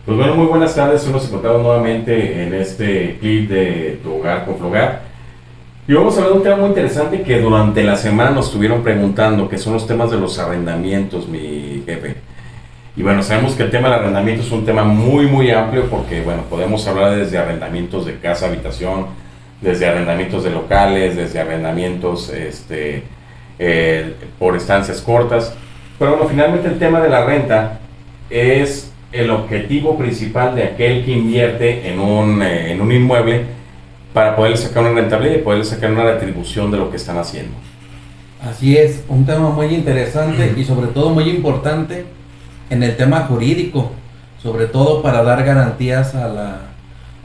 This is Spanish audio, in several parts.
Pues bueno, muy buenas tardes. Hoy nos encontramos nuevamente en este clip de Tu Hogar con Flogar. Y vamos a hablar de un tema muy interesante que durante la semana nos estuvieron preguntando, que son los temas de los arrendamientos, mi jefe. Y bueno, sabemos que el tema del arrendamiento es un tema muy amplio porque, bueno, podemos hablar desde arrendamientos de casa, habitación, desde arrendamientos de locales, desde arrendamientos por estancias cortas. Pero bueno, finalmente el tema de la renta es el objetivo principal de aquel que invierte en un inmueble para poder sacar una rentabilidad y poder sacar una retribución de lo que están haciendo. Así es, un tema muy interesante y sobre todo muy importante en el tema jurídico, sobre todo para dar garantías al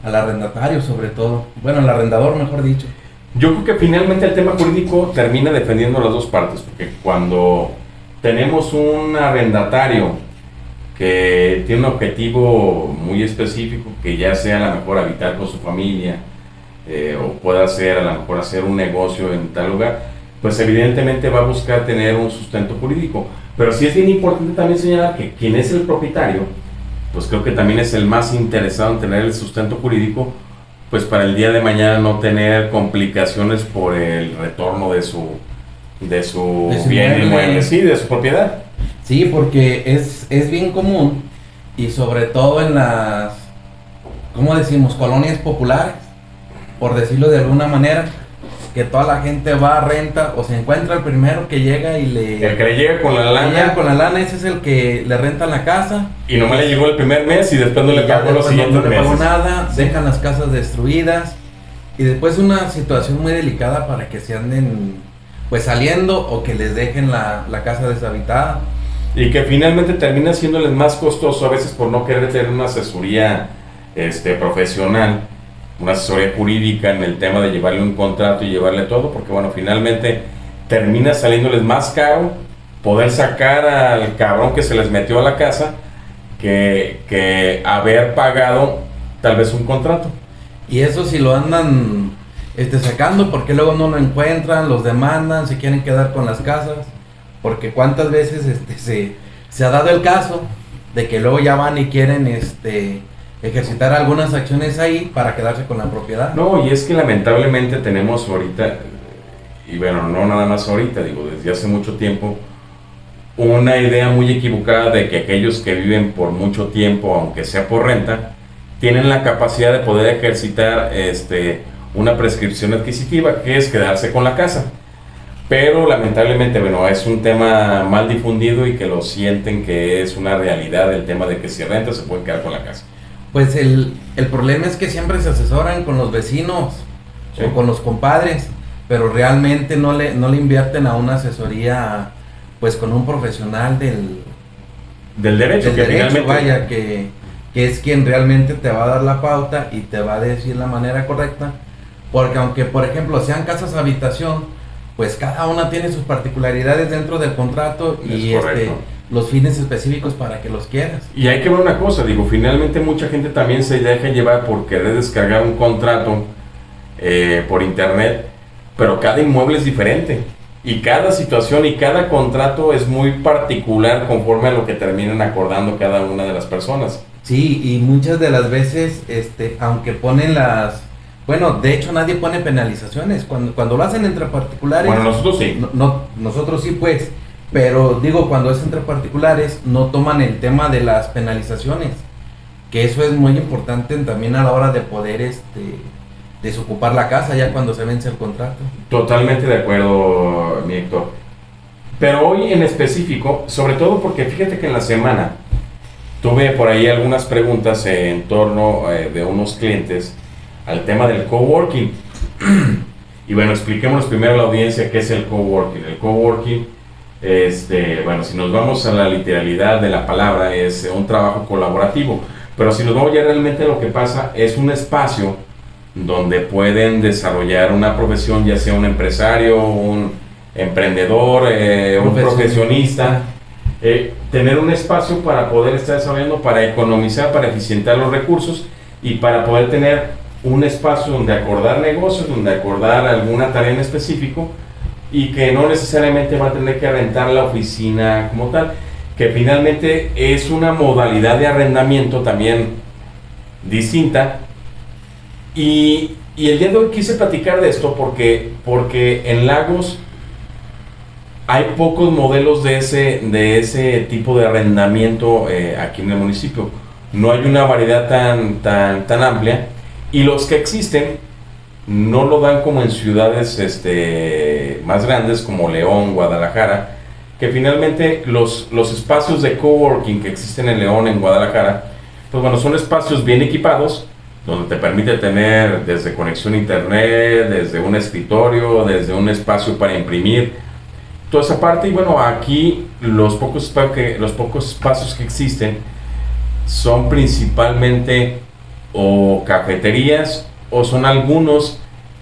arrendatario, sobre todo, bueno, al arrendador, mejor dicho. Yo creo que finalmente el tema jurídico termina defendiendo las dos partes, porque cuando tenemos un arrendatario que tiene un objetivo muy específico, que ya sea a lo mejor habitar con su familia, o pueda ser a lo mejor hacer un negocio en tal lugar, pues evidentemente va a buscar tener un sustento jurídico. Pero sí es bien importante también señalar que quien es el propietario, pues creo que también es el más interesado en tener el sustento jurídico, pues para el día de mañana no tener complicaciones por el retorno de su bien inmueble, sí, de su propiedad. Sí, porque es bien común y sobre todo en las, ¿cómo decimos?, colonias populares, por decirlo de alguna manera, que toda la gente va a renta o se encuentra el primero que llega y El que le llega con la lana ese es el que le renta la casa. y nomás le llegó el primer mes y después no le pagó los siguientes no le pagó meses. nada, Sí. dejan las casas destruidas y después una situación muy delicada para que se anden pues saliendo o que les dejen la casa deshabitada. Y que finalmente termina siéndoles más costoso a veces por no querer tener una asesoría profesional, una asesoría jurídica en el tema de llevarle un contrato y llevarle todo, porque bueno, finalmente termina saliéndoles más caro poder sacar al cabrón que se les metió a la casa que haber pagado tal vez un contrato. Y eso si lo andan sacando porque luego no lo encuentran, los demandan, se quieren quedar con las casas, porque cuántas veces se ha dado el caso de que luego ya van y quieren ejercitar algunas acciones ahí para quedarse con la propiedad. No, y es que lamentablemente tenemos ahorita, y bueno, no nada más ahorita, digo, desde hace mucho tiempo, una idea muy equivocada de que aquellos que viven por mucho tiempo, aunque sea por renta, tienen la capacidad de poder ejercitar una prescripción adquisitiva, que es quedarse con la casa. Pero lamentablemente, bueno, es un tema mal difundido y que lo sienten que es una realidad el tema de que si renta se pueden quedar con la casa. Pues el problema es que siempre se asesoran con los vecinos, Sí. o con los compadres, pero realmente no le invierten a una asesoría pues con un profesional Del derecho, del que derecho, finalmente... vaya, que es quien realmente te va a dar la pauta y te va a decir la manera correcta, porque aunque por ejemplo sean casas habitación, pues cada una tiene sus particularidades dentro del contrato y Es correcto. los fines específicos para que los quieras. Y hay que ver una cosa, digo, finalmente mucha gente también se deja llevar por querer descargar un contrato por internet, pero cada inmueble es diferente y cada situación y cada contrato es muy particular conforme a lo que terminan acordando cada una de las personas. Sí, y muchas de las veces, aunque ponen bueno, de hecho nadie pone penalizaciones, cuando lo hacen entre particulares, Bueno, nosotros sí. nosotros sí pues, pero digo, cuando es entre particulares, no toman el tema de las penalizaciones, que eso es muy importante también a la hora de poder, desocupar la casa ya cuando se vence el contrato. Totalmente de acuerdo, mi Héctor. Pero hoy en específico, sobre todo porque fíjate que en la semana tuve por ahí algunas preguntas en torno de unos clientes al tema del coworking. Y bueno, expliquémonos primero a la audiencia qué es el coworking. El coworking, bueno, si nos vamos a la literalidad de la palabra, es un trabajo colaborativo. Pero si nos vamos ya realmente a lo que pasa, es un espacio donde pueden desarrollar una profesión, ya sea un empresario, un emprendedor, un profesionista, tener un espacio para poder estar desarrollando, para economizar, para eficientar los recursos y para poder tener un espacio donde acordar negocios, donde acordar alguna tarea en específico y que no necesariamente va a tener que rentar la oficina como tal. que finalmente es una modalidad de arrendamiento también distinta. Y el día de hoy quise platicar de esto porque en Lagos hay pocos modelos de ese tipo de arrendamiento aquí en el municipio. No hay una variedad tan amplia, y los que existen no lo dan como en ciudades más grandes como León, Guadalajara, que finalmente los espacios de coworking que existen en León, en Guadalajara, pues bueno, son espacios bien equipados, donde te permite tener desde conexión a internet, desde un escritorio, desde un espacio para imprimir, toda esa parte. Y bueno, aquí los pocos espacios que existen son principalmente o cafeterías, o son algunos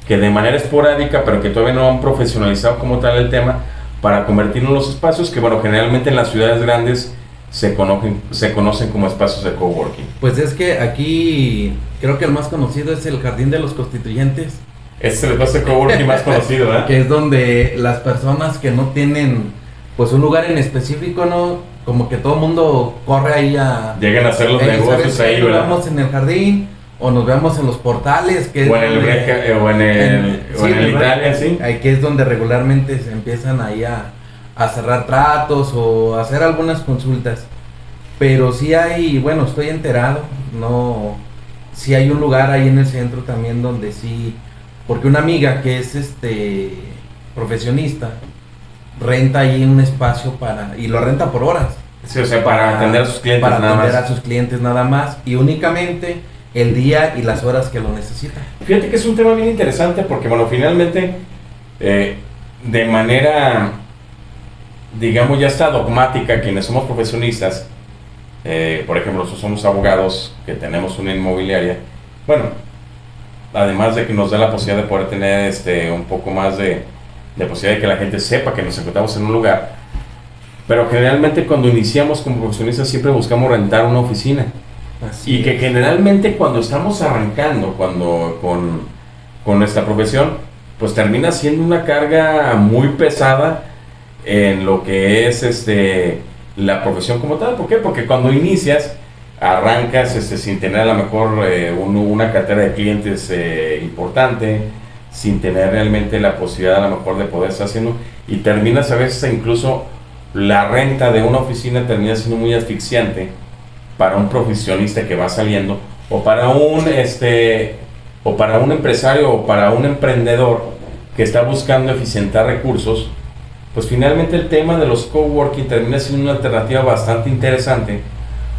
que de manera esporádica, pero que todavía no han profesionalizado como tal el tema, para convertirlo en los espacios que, bueno, generalmente en las ciudades grandes se conocen como espacios de coworking. Pues es que aquí creo que el más conocido es el Jardín de los Constituyentes. Este es el espacio de coworking más conocido, ¿verdad? Que es donde las personas que no tienen pues un lugar en específico, ¿no? Como que todo el mundo corre ahí a... Llegan a hacer los negocios ahí, ¿verdad? Nos ¿verdad? vemos en el jardín, o nos vemos en los portales, que O en el Italia, sí. Aquí es donde regularmente se empiezan ahí a cerrar tratos o a hacer algunas consultas. Pero sí hay, bueno, estoy enterado, no, sí hay un lugar ahí en el centro también donde sí, porque una amiga que es profesionista renta ahí un espacio y lo renta por horas. Sí, o sea, para atender a sus clientes para nada atender más. a sus clientes nada más, y únicamente el día y las horas que lo necesita. Fíjate que es un tema bien interesante porque, bueno, finalmente, de manera, digamos, ya está dogmática, quienes somos profesionistas, por ejemplo, nosotros somos abogados que tenemos una inmobiliaria, bueno, además de que nos da la posibilidad de poder tener un poco más de posibilidad de que la gente sepa que nos encontramos en un lugar, pero generalmente cuando iniciamos como profesionistas siempre buscamos rentar una oficina. Así Y que es. generalmente cuando estamos arrancando, con nuestra profesión, pues termina siendo una carga muy pesada en lo que es la profesión como tal. ¿Por qué? Porque cuando inicias, arrancas sin tener a lo mejor una cartera de clientes importante, sin tener realmente la posibilidad a lo mejor de poder estar haciendo, y terminas a veces incluso la renta de una oficina termina siendo muy asfixiante para un profesionista que va saliendo, o para un empresario, o para un emprendedor que está buscando eficientar recursos. Pues finalmente el tema de los coworking termina siendo una alternativa bastante interesante,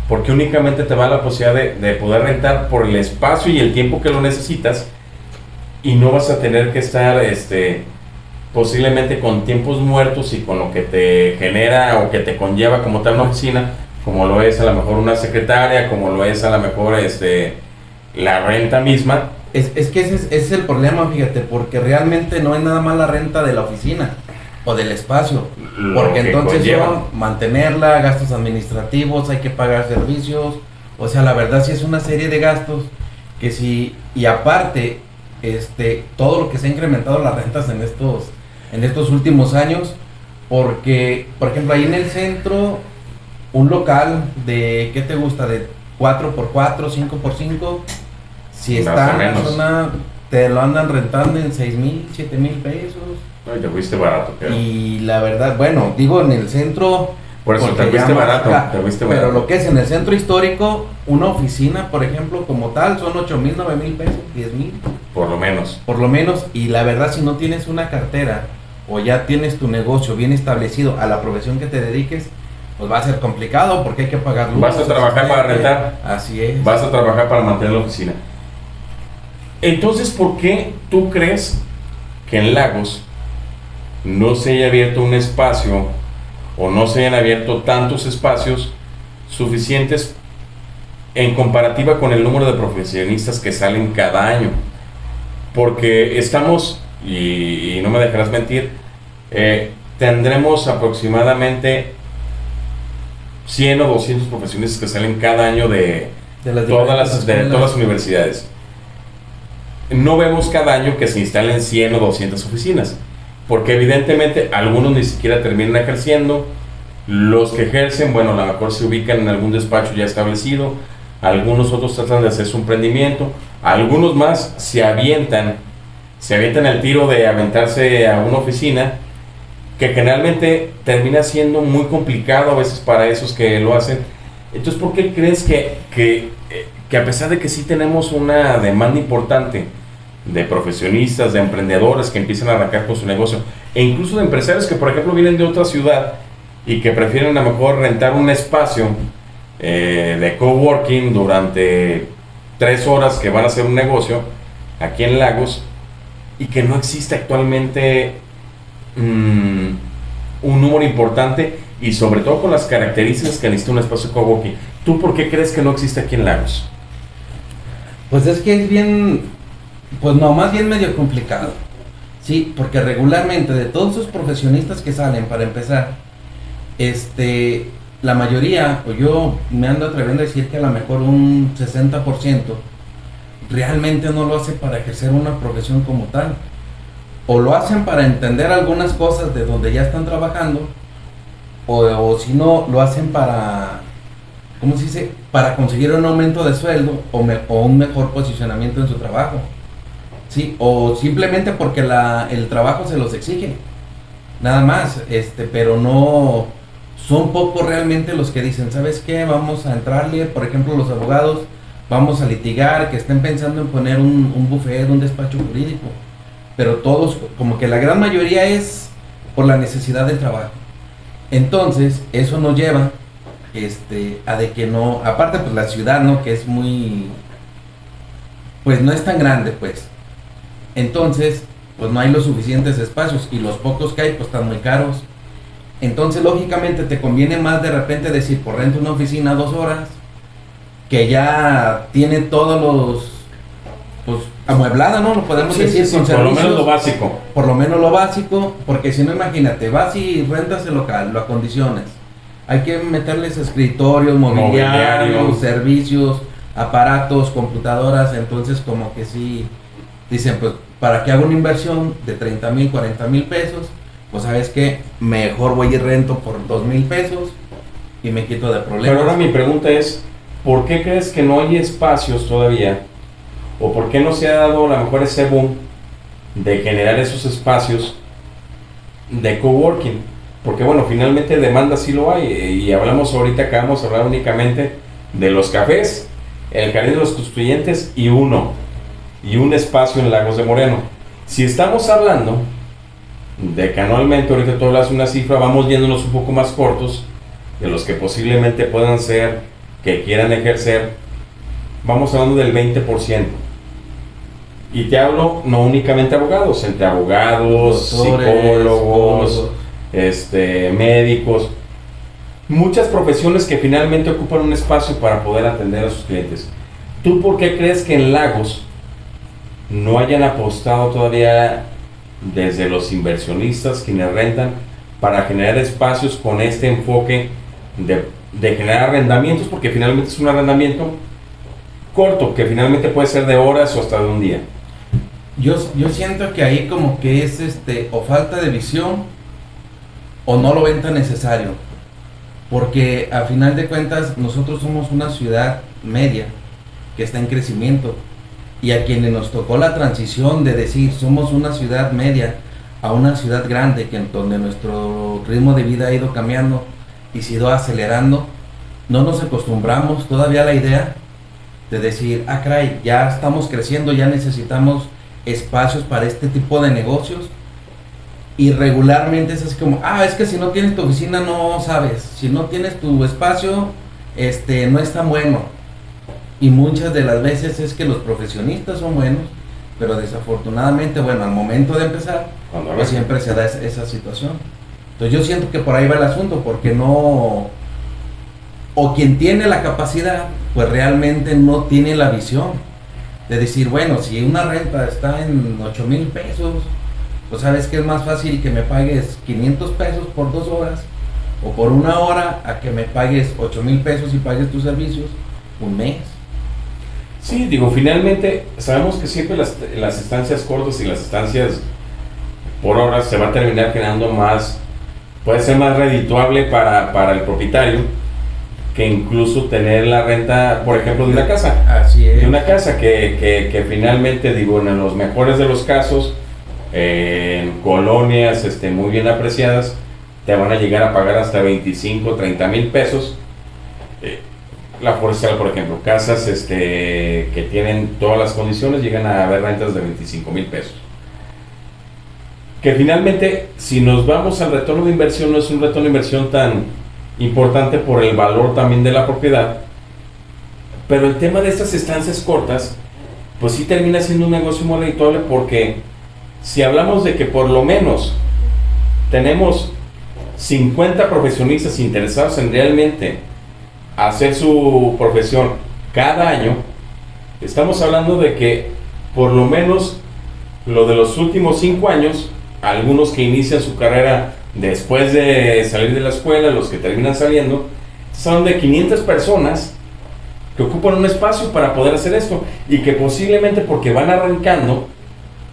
porque únicamente te da la posibilidad de poder rentar por el espacio y el tiempo que lo necesitas, y no vas a tener que estar posiblemente con tiempos muertos y con lo que te genera o que te conlleva como tal una oficina, como lo es a lo mejor una secretaria, como lo es a lo mejor la renta misma. Es que ese es el problema, fíjate, porque realmente no es nada más la renta de la oficina o del espacio, porque entonces son mantenerla, gastos administrativos, hay que pagar servicios, o sea, la verdad sí es una serie de gastos que sí, y aparte, todo lo que se ha incrementado las rentas en estos últimos años, porque, por ejemplo, ahí en el centro, un local de, ¿qué te gusta? De 4x4, 5x5, si está en la zona, te lo andan rentando en 6,000, 7,000 pesos. Ay, te fuiste barato, creo. Y la verdad, bueno, digo en el centro, por eso te fuiste barato, te fuiste barato. pero lo que es en el centro histórico, una oficina, por ejemplo, como tal, son 8,000, 9,000 pesos, 10,000. Por lo menos. Por lo menos, y la verdad, si no tienes una cartera o ya tienes tu negocio bien establecido a la profesión que te dediques, pues va a ser complicado porque hay que pagar luz. Vas a trabajar para rentar. Así es. Vas a trabajar para mantener la oficina. Entonces, ¿por qué tú crees que en Lagos no se haya abierto un espacio, o no se hayan abierto tantos espacios suficientes en comparativa con el número de profesionistas que salen cada año? Porque estamos, y no me dejarás mentir, tendremos aproximadamente 100 o 200 profesionistas que salen cada año de todas las universidades. No vemos cada año que se instalen 100 o 200 oficinas, porque evidentemente algunos ni siquiera terminan ejerciendo, Los que ejercen, bueno, a lo mejor se ubican en algún despacho ya establecido, algunos otros tratan de hacer su emprendimiento, algunos más se avientan al tiro de aventarse a una oficina, que generalmente termina siendo muy complicado a veces para esos que lo hacen. Entonces, ¿por qué crees que a pesar de que sí tenemos una demanda importante de profesionistas, de emprendedores que empiezan a arrancar con su negocio, e incluso de empresarios que, por ejemplo, vienen de otra ciudad y que prefieren a lo mejor rentar un espacio de coworking durante 3 horas que van a hacer un negocio aquí en Lagos, y que no existe actualmente un número importante y sobre todo con las características que necesita un espacio de coworking? ¿Tú por qué crees que no existe aquí en Lagos? Pues es que es bien, pues no, más bien medio complicado. Sí, porque regularmente de todos esos profesionistas que salen, para empezar, la mayoría, o yo me ando atreviendo a decir que a lo mejor un 60% realmente no lo hace para ejercer una profesión como tal. O lo hacen para entender algunas cosas de donde ya están trabajando, o si no, lo hacen para, ¿cómo se dice? Para conseguir un aumento de sueldo o un mejor posicionamiento en su trabajo. Sí, o simplemente porque el trabajo se los exige. Nada más, pero no son pocos realmente los que dicen, ¿sabes qué? Vamos a entrarle, por ejemplo, los abogados, vamos a litigar, que estén pensando en poner un buffet, un despacho jurídico. Pero todos, como que la gran mayoría es por la necesidad del trabajo. Entonces, eso nos lleva a de que no, aparte pues la ciudad, ¿no? Que es muy, pues no es tan grande, pues. Entonces, pues no hay los suficientes espacios y los pocos que hay pues están muy caros. Entonces, lógicamente te conviene más de repente decir, por rento una oficina 2 horas, que ya tiene todos los, pues amueblada, ¿no? Lo podemos decir, sí, con por lo servicios, menos lo básico. por lo menos lo básico, porque si no, imagínate, vas y rentas el local, lo acondicionas. Hay que meterles escritorios, mobiliario, servicios, aparatos, computadoras. Entonces, como que sí, dicen, pues, ¿para qué hago una inversión de 30,000, 40,000 pesos? Pues, ¿sabes qué? Mejor voy y rento por 2,000 pesos y me quito de problemas. Pero ahora mi pregunta es, ¿por qué crees que no hay espacios todavía? ¿O por qué no se ha dado a lo mejor ese boom de generar esos espacios de coworking? Porque bueno, finalmente demanda sí lo hay, y hablamos ahorita, acabamos de hablar únicamente de los cafés, el Jardín de los Constituyentes y un espacio en Lagos de Moreno. Si estamos hablando de que anualmente, ahorita tú hablas una cifra, vamos yéndonos un poco más cortos, de los que posiblemente puedan ser, que quieran ejercer, vamos hablando del 20%. Y te hablo no únicamente abogados, entre abogados, doctores, psicólogos, médicos, muchas profesiones que finalmente ocupan un espacio para poder atender a sus clientes. ¿Tú por qué crees que en Lagos no hayan apostado todavía desde los inversionistas quienes rentan para generar espacios con este enfoque de generar arrendamientos? Porque finalmente es un arrendamiento corto, que finalmente puede ser de horas o hasta de un día. Yo siento que ahí como que es o falta de visión o no lo ven tan necesario, porque a final de cuentas nosotros somos una ciudad media que está en crecimiento, y a quienes nos tocó la transición de decir somos una ciudad media a una ciudad grande, que donde nuestro ritmo de vida ha ido cambiando y se ha ido acelerando, no nos acostumbramos todavía a la idea de decir, ah caray, ya estamos creciendo, ya necesitamos espacios para este tipo de negocios. Y regularmente es así como, es que si no tienes tu oficina no sabes, si no tienes tu espacio, no es tan bueno. Y muchas de las veces es que los profesionistas son buenos, pero desafortunadamente, bueno, al momento de empezar, pues siempre se da esa situación. Entonces yo siento que por ahí va el asunto, porque no, o quien tiene la capacidad, pues realmente no tiene la visión de decir, bueno, si una renta está en 8,000 pesos, pues sabes que es más fácil que me pagues 500 pesos por 2 horas o por 1 hora, a que me pagues 8,000 pesos y pagues tus servicios un mes. Sí, digo, finalmente sabemos que siempre las estancias cortas y las estancias por horas se va a terminar generando más puede ser más redituable para el propietario que incluso tener la renta, por ejemplo, de una casa. Así es. De una casa que finalmente, digo, en los mejores de los casos, en colonias muy bien apreciadas, te van a llegar a pagar hasta 25, 30 mil pesos. La forestal, por ejemplo, casas que tienen todas las condiciones, llegan a haber rentas de 25 mil pesos. Que finalmente, si nos vamos al retorno de inversión, no es un retorno de inversión tan importante por el valor también de la propiedad, pero el tema de estas estancias cortas, pues sí termina siendo un negocio muy redituable, porque si hablamos de que por lo menos tenemos 50 profesionistas interesados en realmente hacer su profesión cada año, estamos hablando de que por lo menos lo de los últimos 5 años, algunos que inician su carrera después de salir de la escuela, los que terminan saliendo, son de 500 personas que ocupan un espacio para poder hacer esto, y que posiblemente porque van arrancando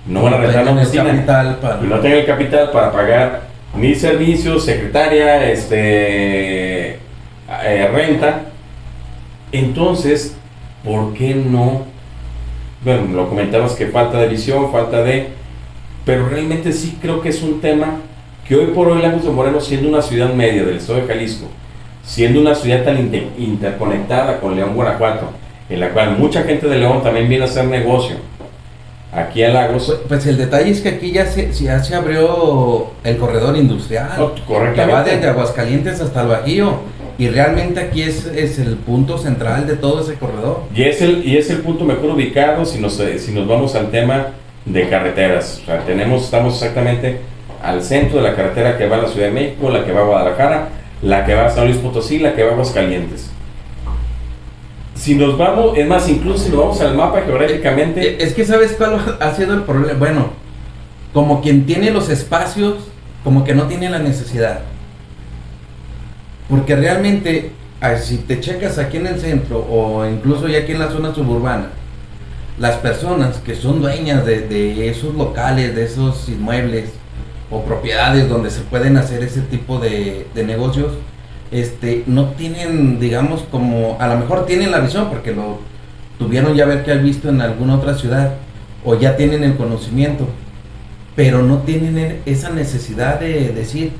no van a rentar una oficina y no tengan el capital para pagar ni servicios, secretaria, renta. Entonces, ¿por qué no? Bueno, lo comentabas, que falta de visión, pero realmente sí creo que es un tema que hoy por hoy Lagos de Moreno, siendo una ciudad media del estado de Jalisco, siendo una ciudad tan interconectada con León, Guanajuato, en la cual mucha gente de León también viene a hacer negocio aquí a Lagos. Pues el detalle es que aquí ya se abrió el corredor industrial, que va desde Aguascalientes hasta el Bajío, y realmente aquí es el punto central de todo ese corredor. Y es el punto mejor ubicado si nos vamos al tema de carreteras. O sea, estamos exactamente al centro de la carretera que va a la Ciudad de México, la que va a Guadalajara, la que va a San Luis Potosí, la que va a Aguascalientes. Si nos vamos, es más, incluso si nos vamos al mapa geográficamente... Es que ¿sabes cuál ha sido el problema? Bueno, como quien tiene los espacios, como que no tiene la necesidad. Porque realmente, si te checas aquí en el centro, o incluso ya aquí en la zona suburbana, las personas que son dueñas de esos locales, de esos inmuebles, o propiedades donde se pueden hacer ese tipo de negocios, no tienen, digamos, como, a lo mejor tienen la visión porque lo tuvieron ya ver que han visto en alguna otra ciudad, o ya tienen el conocimiento, pero no tienen esa necesidad de decir,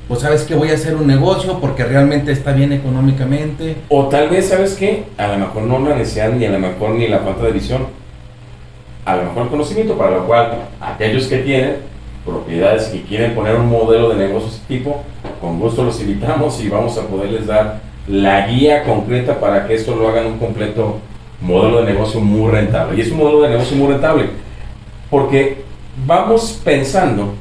pues sabes que voy a hacer un negocio porque realmente está bien económicamente. O tal vez, ¿sabes qué? A lo mejor no la necesidad, ni a lo mejor ni la falta de visión, a lo mejor el conocimiento, para lo cual aquellos que tienen propiedades y quieren poner un modelo de negocio de ese tipo, con gusto los invitamos y vamos a poderles dar la guía concreta para que esto lo hagan un completo modelo de negocio muy rentable. Y es un modelo de negocio muy rentable porque vamos pensando,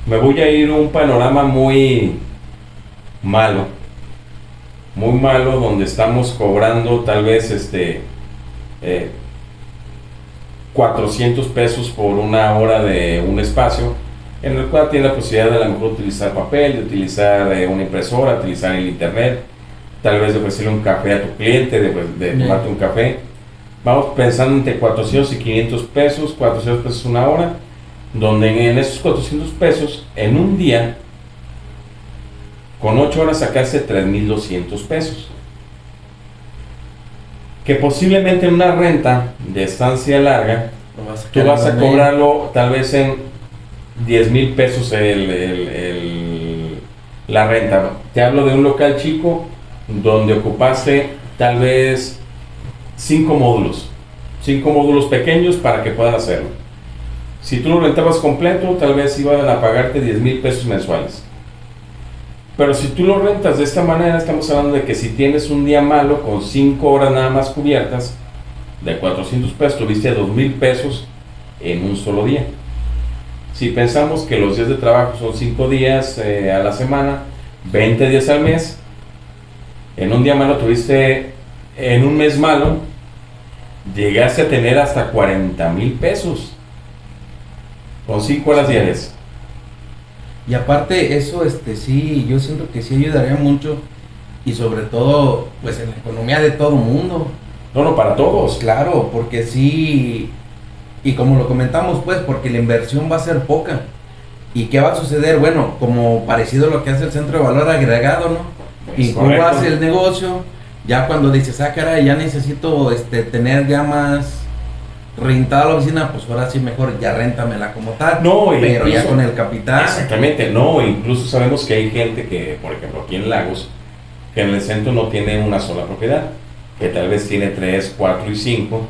me voy a ir a un panorama muy malo, donde estamos cobrando tal vez 400 pesos por una hora de un espacio, en el cual tiene la posibilidad de a lo mejor utilizar papel, de utilizar una impresora, de utilizar el internet, tal vez de ofrecerle un café a tu cliente, de tomarte un café. Vamos pensando entre 400 y 500 pesos, 400 pesos una hora, donde en esos 400 pesos, en un día, con 8 horas sacarse 3,200 pesos. Que posiblemente en una renta de estancia larga, tú vas a cobrarlo tal vez en 10,000 pesos la renta. Te hablo de un local chico donde ocupaste tal vez 5 módulos pequeños para que puedan hacerlo. Si tú lo rentabas completo, tal vez iban a pagarte 10,000 pesos mensuales. Pero si tú lo rentas de esta manera, estamos hablando de que si tienes un día malo con 5 horas nada más cubiertas, de 400 pesos, tuviste 2,000 pesos en un solo día. Si pensamos que los días de trabajo son 5 días a la semana, 20 días al mes, en un día malo tuviste, en un mes malo, llegaste a tener hasta 40,000 pesos con 5 horas diarias. Y aparte eso, sí, yo siento que sí ayudaría mucho, y sobre todo, pues en la economía de todo mundo. No, para todos. Claro, porque sí, y como lo comentamos, pues, porque la inversión va a ser poca, ¿Y qué va a suceder? Bueno, como parecido a lo que hace el centro de valor agregado, ¿no? Es Y tú correcto. haces el negocio, ya cuando dices, ah, caray, ya necesito tener ya más rentada la oficina, pues ahora sí mejor ya réntamela como tal. No, Pero ya incluso- con el capital. Exactamente, no, incluso sabemos que hay gente que, por ejemplo, aquí en Lagos, que en el centro no tiene una sola propiedad, que tal vez tiene 3, 4 y 5,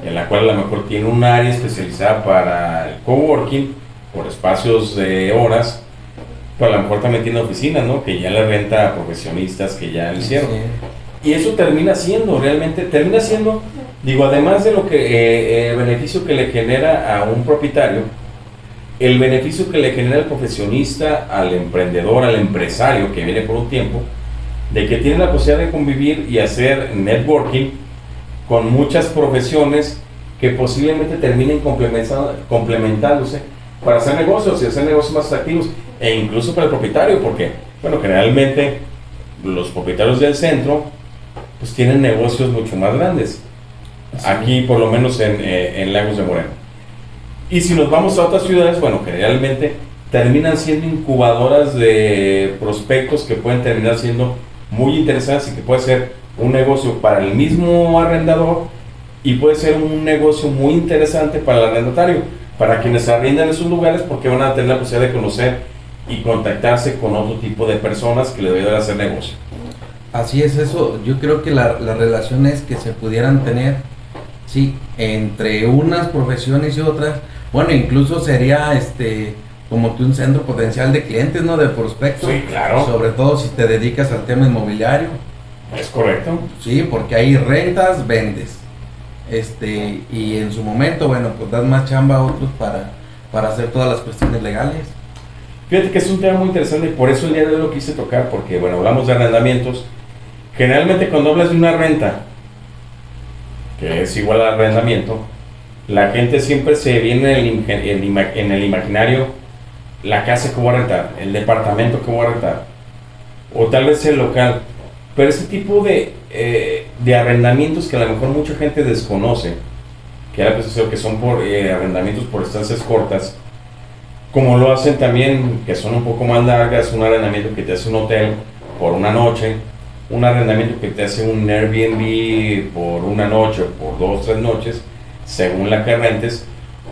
en la cual a lo mejor tiene un área especializada para el coworking, por espacios de horas, pero a lo mejor también tiene oficinas, ¿no? Que ya le renta a profesionistas que ya lo hicieron. Sí. Y eso termina siendo, realmente, termina siendo, digo, además de lo que, el beneficio que le genera a un propietario, el beneficio que le genera al profesionista, al emprendedor, al empresario que viene por un tiempo, de que tiene la posibilidad de convivir y hacer networking con muchas profesiones que posiblemente terminen complementándose para hacer negocios y hacer negocios más atractivos, e incluso para el propietario, porque, bueno, generalmente los propietarios del centro pues tienen negocios mucho más grandes, Sí. aquí por lo menos en Lagos de Moreno. Y si nos vamos a otras ciudades, bueno, generalmente terminan siendo incubadoras de prospectos que pueden terminar siendo muy interesantes y que puede ser un negocio para el mismo arrendador y puede ser un negocio muy interesante para el arrendatario, para quienes arriendan esos lugares, porque van a tener la posibilidad de conocer y contactarse con otro tipo de personas que les deben hacer negocio. Así es eso, yo creo que las relaciones que se pudieran tener, sí, entre unas profesiones y otras, bueno, incluso sería como que un centro potencial de clientes, ¿no? De prospectos. Sí, claro. Sobre todo si te dedicas al tema inmobiliario, Es correcto. sí, porque ahí rentas, vendes. Y en su momento, bueno, pues das más chamba a otros para hacer todas las cuestiones legales. Fíjate que es un tema muy interesante y por eso el día de hoy lo quise tocar, porque bueno, hablamos de arrendamientos. Generalmente cuando hablas de una renta, que es igual al arrendamiento, la gente siempre se viene en el imaginario la casa que voy a rentar, el departamento que voy a rentar, o tal vez el local. Pero ese tipo de arrendamientos que a lo mejor mucha gente desconoce, que ahora pues que son por arrendamientos por estancias cortas, como lo hacen también, que son un poco más largas, un arrendamiento que te hace un hotel por una noche, un arrendamiento que te hace un Airbnb por una noche, por 2, 3 noches, según la que rentes.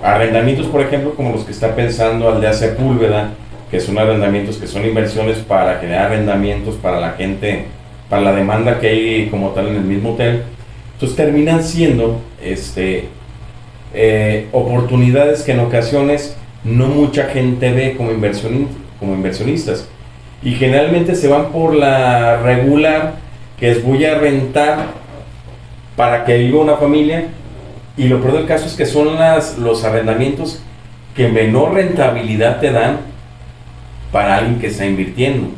Arrendamientos, por ejemplo, como los que está pensando Aldea Sepúlveda, que son arrendamientos que son inversiones para generar arrendamientos para la gente, para la demanda que hay como tal en el mismo hotel. Entonces terminan siendo oportunidades que en ocasiones no mucha gente ve como inversionistas. Y generalmente se van por la regular, que es voy a rentar para que viva una familia. Y lo peor del caso es que son los arrendamientos que menor rentabilidad te dan para alguien que está invirtiendo.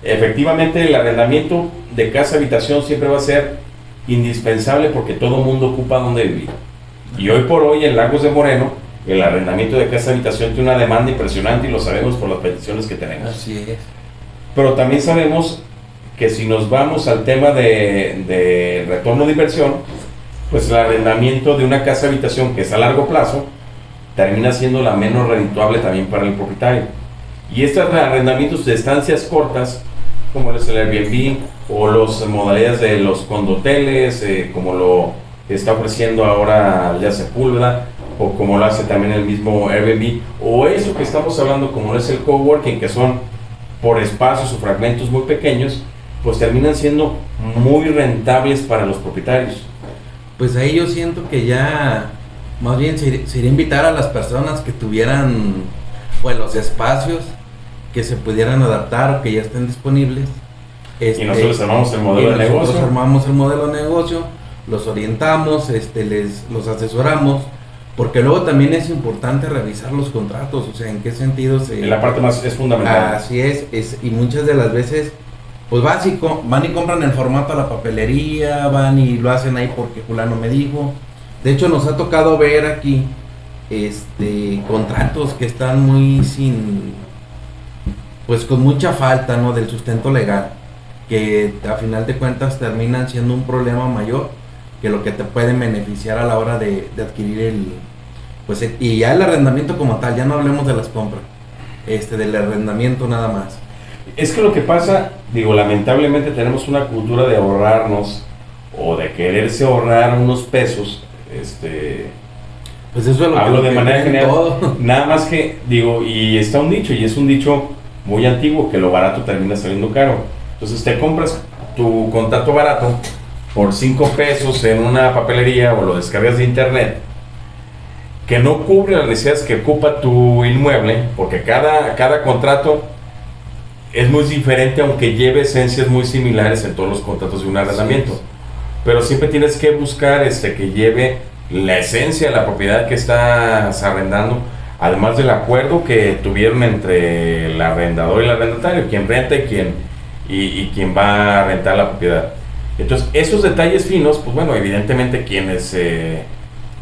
Efectivamente, el arrendamiento de casa-habitación siempre va a ser indispensable porque todo mundo ocupa donde vivir. Y hoy por hoy en Lagos de Moreno, el arrendamiento de casa-habitación tiene una demanda impresionante y lo sabemos por las peticiones que tenemos. Así es. Pero también sabemos que si nos vamos al tema de retorno de inversión, pues el arrendamiento de una casa-habitación que es a largo plazo termina siendo la menos redituable también para el propietario. Y estos arrendamientos de estancias cortas, como es el Airbnb o las modalidades de los condoteles, como lo está ofreciendo ahora Aldea Sepúlveda, o como lo hace también el mismo Airbnb, o eso que estamos hablando como es el coworking, que son por espacios o fragmentos muy pequeños, pues terminan siendo muy rentables para los propietarios. Pues ahí yo siento que ya, más bien sería invitar a las personas que tuvieran, pues, los espacios que se pudieran adaptar o que ya estén disponibles. Y nosotros armamos el modelo de negocio. Nosotros armamos el modelo de negocio, los orientamos, los asesoramos, porque luego también es importante revisar los contratos, o sea, en qué sentido se... En la parte más es fundamental. Así y muchas de las veces, pues van y compran el formato a la papelería, van y lo hacen ahí porque fulano me dijo. De hecho, nos ha tocado ver aquí contratos que están muy pues con mucha falta, ¿no?, del sustento legal, que a final de cuentas terminan siendo un problema mayor que lo que te pueden beneficiar a la hora de adquirir y ya el arrendamiento como tal, ya no hablemos de las compras. del arrendamiento nada más. Es que lo que pasa, digo, lamentablemente tenemos una cultura de ahorrarnos o de quererse ahorrar unos pesos, Pues eso es lo hablo que de manera general, todo. nada más que, digo, y está un dicho, y es un dicho muy antiguo, que lo barato termina saliendo caro. Entonces te compras tu contacto barato por 5 pesos en una papelería o lo descargas de internet, que no cubre las necesidades que ocupa tu inmueble, porque cada contrato es muy diferente, aunque lleve esencias muy similares en todos los contratos de un arrendamiento. Sí. Pero siempre tienes que buscar que lleve la esencia de la propiedad que estás arrendando, además del acuerdo que tuvieron entre el arrendador y el arrendatario, quien renta y quien va a rentar la propiedad. Entonces, esos detalles finos, pues bueno, evidentemente quienes se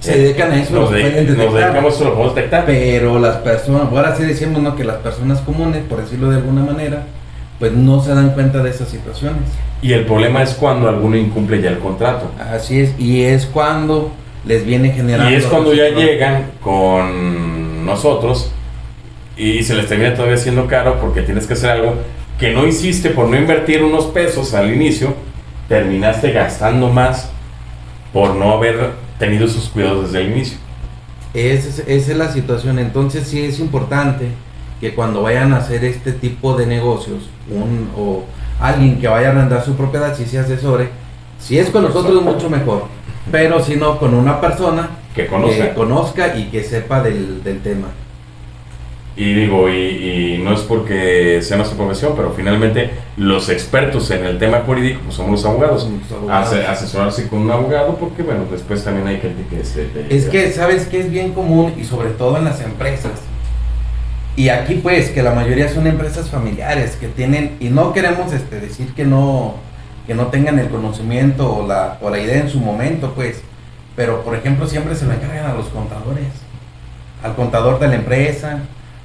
dedican a eso, nos dedicamos a eso, lo podemos detectar. Pero las personas, ahora sí decimos, ¿no?, que las personas comunes, por decirlo de alguna manera, pues no se dan cuenta de esas situaciones. Y el problema es cuando alguno incumple ya el contrato. Así es, y es cuando les viene generando... Y es cuando ya llegan con nosotros y se les termina todavía siendo caro, porque tienes que hacer algo que no hiciste por no invertir unos pesos al inicio, terminaste gastando más por no haber tenido esos cuidados desde el inicio. Esa es la situación. Entonces sí es importante que cuando vayan a hacer este tipo de negocios, o alguien que vaya a arrendar su propiedad, si se asesore. Si es con nosotros, mucho mejor, pero si no, con una persona que conozca y que sepa del tema. Y digo, y no es porque sea nuestra profesión, pero finalmente los expertos en el tema jurídico pues somos los abogados. Asesorarse con un abogado, porque bueno, después también hay gente que es que, ¿sabes qué es bien común? Y sobre todo en las empresas. Y aquí pues, que la mayoría son empresas familiares que tienen, y no queremos decir que no tengan el conocimiento o la idea en su momento, pues. Pero, por ejemplo, siempre se lo encargan a los contadores. Al contador de la empresa,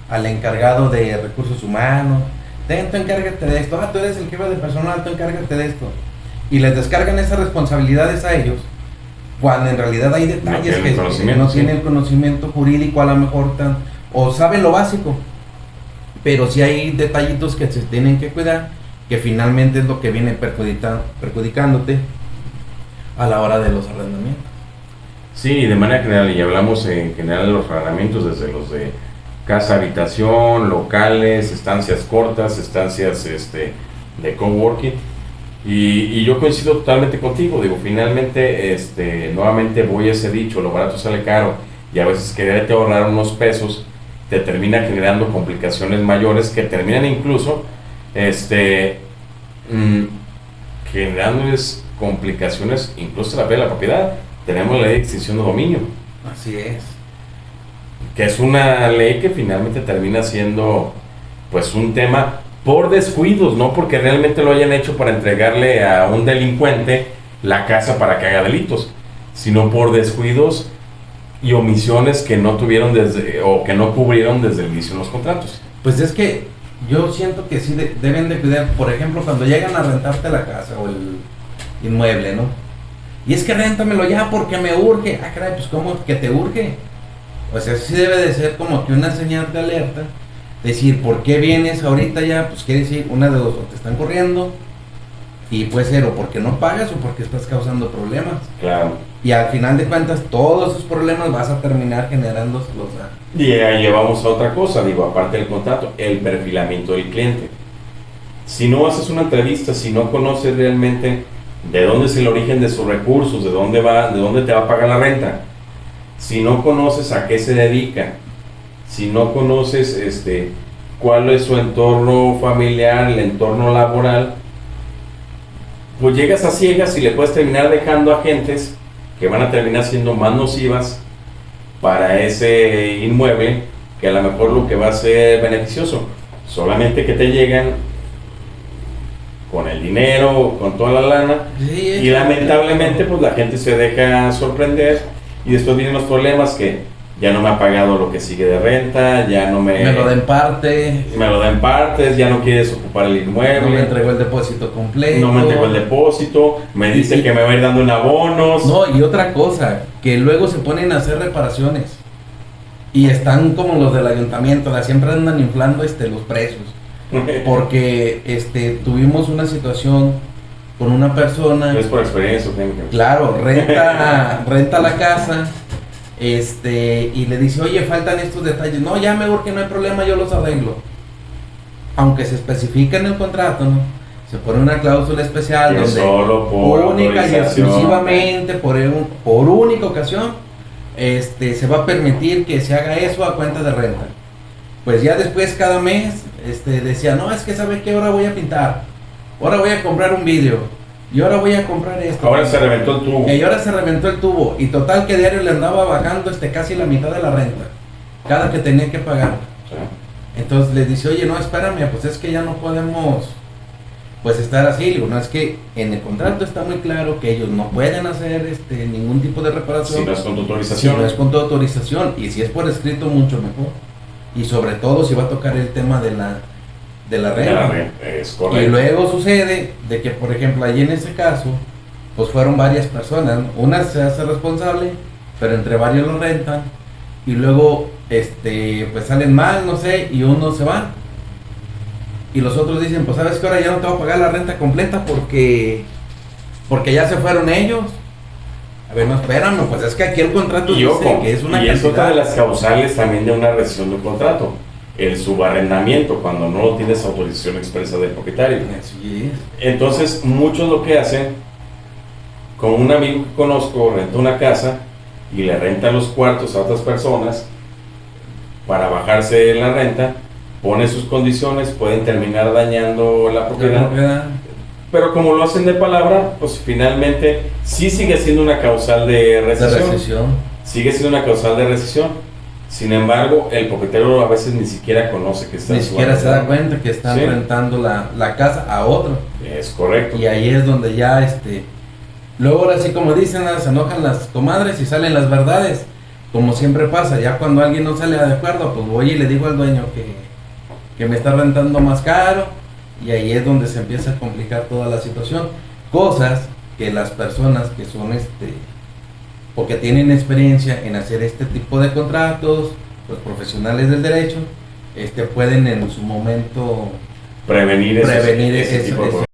al encargado de recursos humanos. Tú encárgate de esto. Tú eres el jefe de personal, tú encárgate de esto. Y les descargan esas responsabilidades a ellos, cuando en realidad hay detalles que no tienen el conocimiento jurídico, a lo mejor o saben lo básico, pero sí hay detallitos que se tienen que cuidar, que finalmente es lo que viene perjudicándote a la hora de los arrendamientos. Sí, de manera general, y hablamos en general de los arrendamientos, desde los de casa, habitación, locales, estancias cortas, estancias de coworking, y yo coincido totalmente contigo. Digo, finalmente, nuevamente voy a ese dicho, lo barato sale caro, y a veces quererte ahorrar unos pesos te termina generando complicaciones mayores, que terminan incluso generándoles complicaciones incluso a la vez de la propiedad. Tenemos la ley de extinción de dominio. Así es. Que es una ley que finalmente termina siendo pues un tema por descuidos, no porque realmente lo hayan hecho para entregarle a un delincuente la casa para que haga delitos, sino por descuidos y omisiones que no tuvieron o que no cubrieron desde el inicio de los contratos. Pues es que yo siento que sí deben de cuidar, por ejemplo, cuando llegan a rentarte la casa o el inmueble, ¿no? Y es que réntamelo ya porque me urge. Ah, caray, pues ¿cómo que te urge? O sea, sí debe de ser como que una señal de alerta. Decir, ¿por qué vienes ahorita ya? Pues quiere decir, una de dos, o te están corriendo, y puede ser o porque no pagas o porque estás causando problemas. Claro. Y al final de cuentas, todos esos problemas vas a terminar generándoselos. Y ahí llevamos a otra cosa, digo, aparte del contrato, el perfilamiento del cliente. Si no haces una entrevista, si no conoces realmente de dónde es el origen de sus recursos, de dónde te va a pagar la renta, si no conoces a qué se dedica, si no conoces cuál es su entorno familiar, el entorno laboral, pues llegas a ciegas y le puedes terminar dejando agentes que van a terminar siendo más nocivas para ese inmueble, que a lo mejor lo que va a ser beneficioso, solamente que te llegan con el dinero, con toda la lana, sí, y lamentablemente pues la gente se deja sorprender, y después vienen los problemas que ya no me ha pagado lo que sigue de renta, ya no me lo da en parte, me lo da en partes, ya no quieres ocupar el inmueble, no me entregó el depósito completo, no me entregó el depósito, me dice que me va a ir dando en abonos. No, y otra cosa, que luego se ponen a hacer reparaciones. Y están como los del ayuntamiento, siempre andan inflando los precios. Porque tuvimos una situación con una persona. Es por experiencia, claro, renta la casa, y le dice, oye, faltan estos detalles. No, ya me urge, no hay problema, yo los arreglo. Aunque se especifica en el contrato, ¿no? Se pone una cláusula especial que donde solo por única y exclusivamente por única ocasión se va a permitir que se haga eso a cuenta de renta. Pues ya después cada mes decía, no, es que sabe que ahora voy a pintar, ahora voy a comprar un vidrio, y ahora voy a comprar esto. Ahora se reventó el tubo. Y ahora se reventó el tubo. Y total que diario le andaba bajando casi la mitad de la renta, cada que tenía que pagar. Sí. Entonces le dice, oye, no, espérame, pues es que ya no podemos pues estar así. Digo, no, es que en el contrato está muy claro que ellos no pueden hacer ningún tipo de reparación. Si no es con tu autorización. Si no es con tu autorización. Y si es por escrito, mucho mejor. Y sobre todo si va a tocar el tema de la renta. Es correcto. Y luego sucede de que, por ejemplo, allí en ese caso, pues fueron varias personas. Una se hace responsable, pero entre varios lo rentan. Y luego, pues salen mal, no sé, y uno se va. Y los otros dicen, pues sabes que ahora ya no te voy a pagar la renta completa porque ya se fueron ellos. A ver, no, espérame, pues es que aquí el contrato dice que es una cantidad. Y es otra de las causales también de una rescisión de un contrato. El subarrendamiento, cuando no tienes autorización expresa del propietario. Así es. Entonces, muchos lo que hacen, con un amigo que conozco, renta una casa y le renta los cuartos a otras personas para bajarse la renta, pone sus condiciones, pueden terminar dañando la propiedad. Pero como lo hacen de palabra, pues finalmente sí sigue siendo una causal de rescisión. Sigue siendo una causal de rescisión. Sin embargo, el propietario a veces ni siquiera conoce que está. Ni siquiera se da cuenta que están rentando la casa a otro. Es correcto. Y ahí es donde ya luego ahora sí, como dicen, se enojan las comadres y salen las verdades. Como siempre pasa, ya cuando alguien no sale de acuerdo, pues voy y le digo al dueño que me está rentando más caro. Y ahí es donde se empieza a complicar toda la situación. Cosas que las personas que son o que tienen experiencia en hacer este tipo de contratos, los profesionales del derecho, pueden en su momento prevenir ese tipo de cosas.